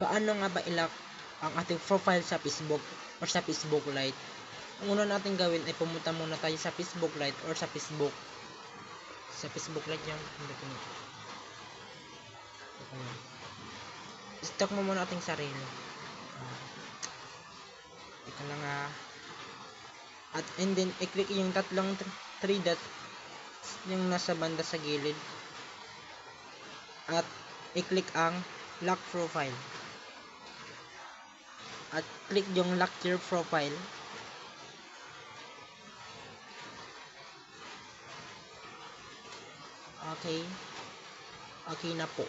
Paano nga ba i-lock ang ating profile sa Facebook or sa Facebook Lite? Ang una natin gawin ay pumunta muna tayo sa Facebook Lite or sa Facebook. Sa Facebook Lite yung pindutin mo. Stock mo muna ating sarili. Ito lang At and then i-click yung tatlong 3 dot yung nasa banda sa gilid. At i-click ang lock profile. At click yung lock your profile. Okay. Okay na po.